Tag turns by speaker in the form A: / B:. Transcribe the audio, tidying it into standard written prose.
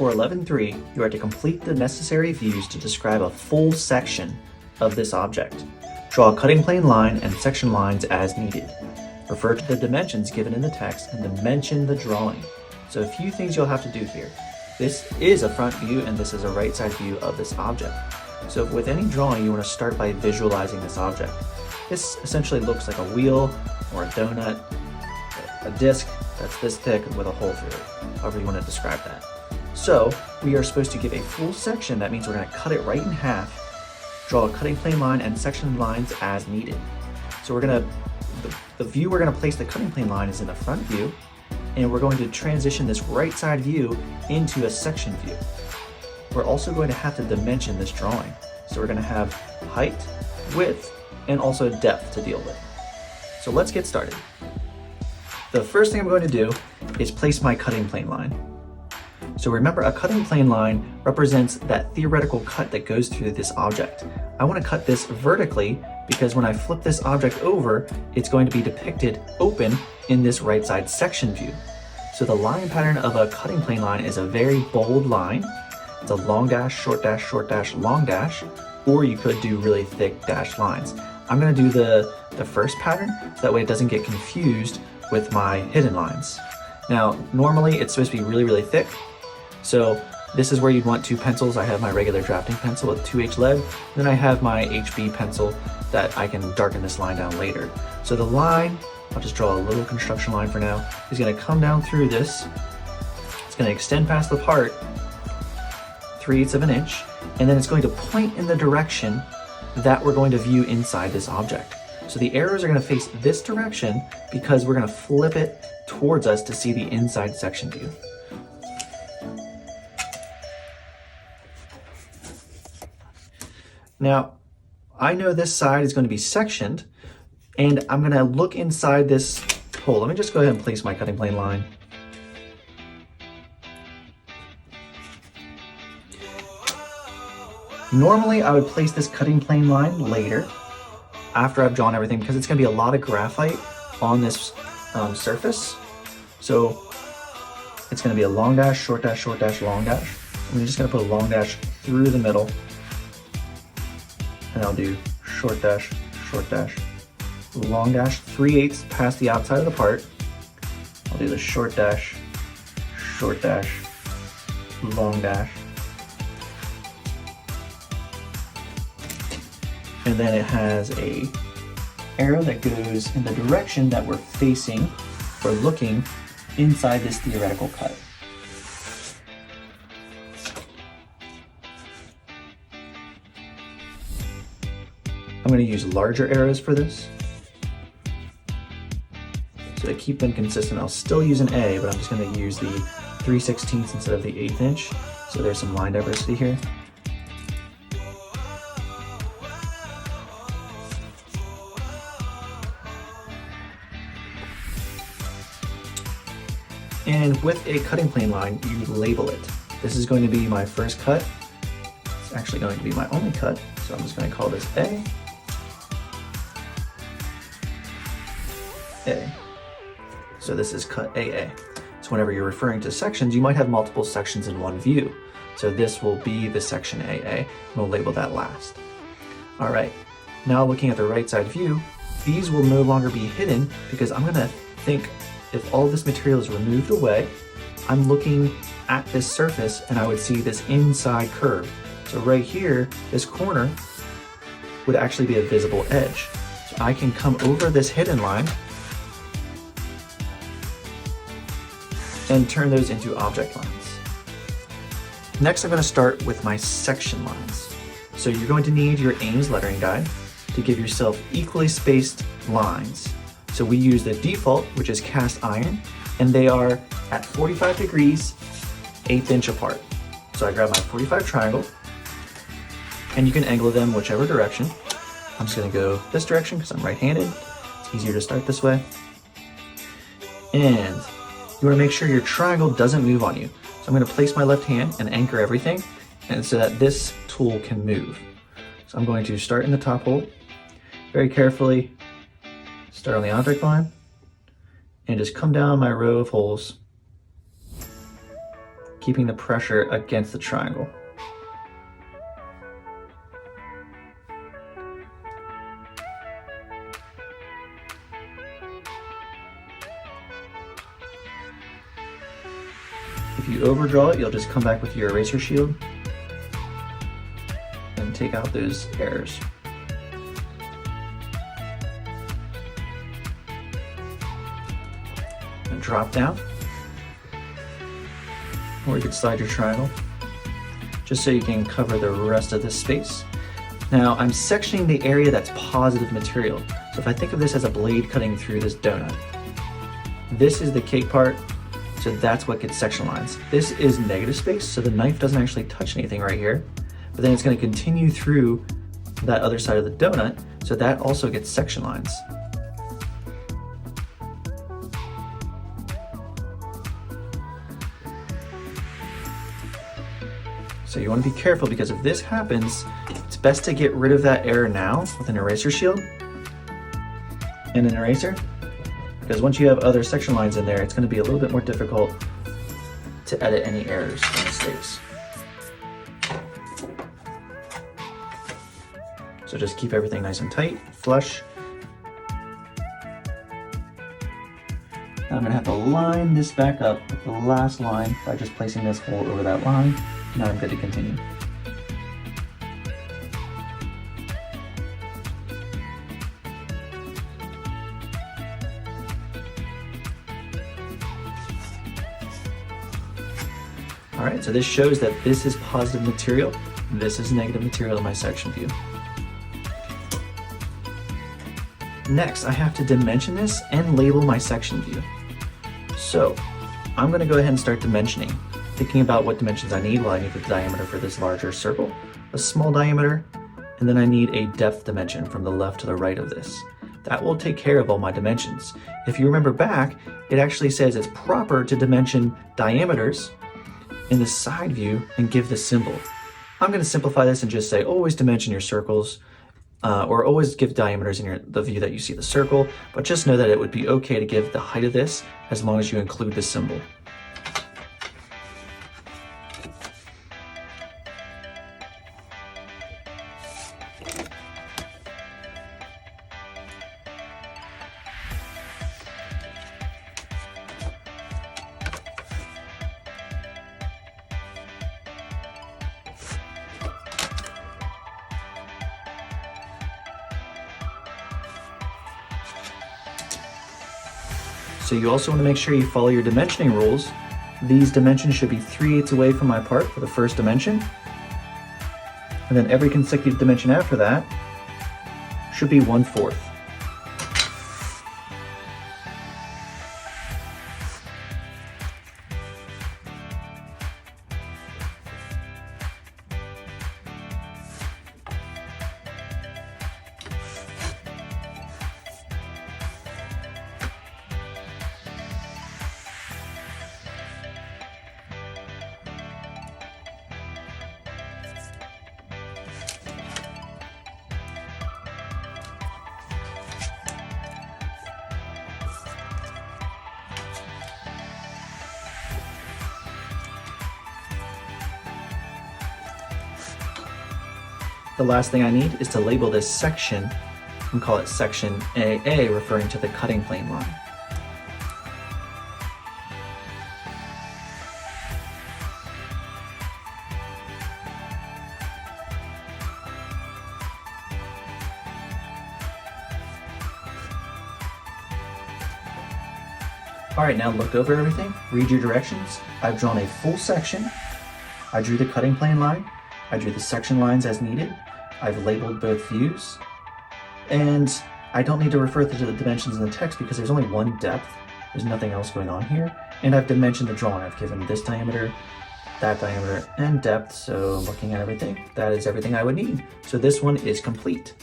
A: for 11.3, you are to complete the necessary views to describe a full section of this object. Draw a cutting plane line and section lines as needed. Refer to the dimensions given in the text and dimension the drawing. So a few things you'll have to do here. This is a front view and this is a right side view of this object. So with any drawing, you want to start by visualizing this object. This essentially looks like a wheel or a donut, a disc that's this thick with a hole through it, however you want to describe that. So we are supposed to give a full section. That means we're going to cut it right in half, draw a cutting plane line and section lines as needed. So we're going to, the view we're going to place the cutting plane line is in the front view, and we're going to transition this right side view into a section view. We're also going to have to dimension this drawing. So we're going to have height, width, and also depth to deal with. So let's get started. The first thing I'm going to do is place my cutting plane line. So remember, a cutting plane line represents that theoretical cut that goes through this object. I want to cut this vertically because when I flip this object over, it's going to be depicted open in this right side section view. So the line pattern of a cutting plane line is a very bold line. It's a long dash, short dash, long dash, or you could do really thick dashed lines. I'm going to do the first pattern, so that way it doesn't get confused with my hidden lines. Now, normally it's supposed to be really, really thick. So this is where you'd want two pencils. I have my regular drafting pencil with 2H lead. Then I have my HB pencil that I can darken this line down later. So the line, I'll just draw a little construction line for now, is going to come down through this. It's going to extend past the part 3/8 of an inch, and then it's going to point in the direction that we're going to view inside this object. So the arrows are going to face this direction because we're going to flip it towards us to see the inside section view. Now, I know this side is going to be sectioned, and I'm going to look inside this hole. Let me just go ahead and place my cutting plane line. Normally, I would place this cutting plane line later, after I've drawn everything, because it's going to be a lot of graphite on this surface. So it's going to be a long dash, short dash, long dash. I'm just going to put a long dash through the middle, and I'll do short dash, long dash, 3/8 past the outside of the part. I'll do the short dash, long dash. And then it has a arrow that goes in the direction that we're facing or looking inside this theoretical cut. I'm going to use larger arrows for this. So to keep them consistent, I'll still use an A, but I'm just going to use the 3/16 instead of the 1/8 inch. So there's some line diversity here. And with a cutting plane line, you label it. This is going to be my first cut. It's actually going to be my only cut, so I'm just going to call this A. So this is cut AA. So whenever you're referring to sections, you might have multiple sections in one view. So this will be the section AA, and we'll label that last. All right, now looking at the right side view, these will no longer be hidden because I'm gonna think if all this material is removed away, I'm looking at this surface and I would see this inside curve. So right here, this corner would actually be a visible edge. So I can come over this hidden line and turn those into object lines. Next, I'm going to start with my section lines. So you're going to need your Ames lettering guide to give yourself equally spaced lines. So we use the default, which is cast iron, and they are at 45 degrees, 1/8 inch apart. So I grab my 45 triangle, and you can angle them whichever direction. I'm just going to go this direction because I'm right-handed. It's easier to start this way. And you want to make sure your triangle doesn't move on you. So I'm going to place my left hand and anchor everything, and so that this tool can move. So I'm going to start in the top hole, very carefully start on the object line, and just come down my row of holes, keeping the pressure against the triangle. If you overdraw it, you'll just come back with your eraser shield and take out those errors. And drop down, or you could slide your triangle just so you can cover the rest of this space. Now I'm sectioning the area that's positive material. So if I think of this as a blade cutting through this donut, this is the cake part, so that's what gets section lines. This is negative space, so the knife doesn't actually touch anything right here, but then it's going to continue through that other side of the donut, so that also gets section lines. So you want to be careful, because if this happens, it's best to get rid of that error now with an eraser shield and an eraser, because once you have other section lines in there, it's going to be a little bit more difficult to edit any errors or mistakes. So just keep everything nice and tight, flush. Now I'm going to have to line this back up with the last line by just placing this hole over that line. Now I'm good to continue. All right, so this shows that this is positive material, this is negative material in my section view. Next, I have to dimension this and label my section view. So I'm gonna go ahead and start dimensioning, thinking about what dimensions I need. Well, I need the diameter for this larger circle, a small diameter, and then I need a depth dimension from the left to the right of this. That will take care of all my dimensions. If you remember back, it actually says it's proper to dimension diameters in the side view and give the symbol. I'm going to simplify this and just say always dimension your circles, or always give diameters in the view that you see the circle, but just know that it would be okay to give the height of this as long as you include the symbol. So you also want to make sure you follow your dimensioning rules. These dimensions should be 3/8 away from my part for the first dimension. And then every consecutive dimension after that should be 1/4. The last thing I need is to label this section and call it section AA, referring to the cutting plane line. All right, now look over everything, read your directions. I've drawn a full section. I drew the cutting plane line. I drew the section lines as needed. I've labeled both views. And I don't need to refer to the dimensions in the text because there's only one depth. There's nothing else going on here. And I've dimensioned the drawing. I've given this diameter, that diameter, and depth. So looking at everything, that is everything I would need. So this one is complete.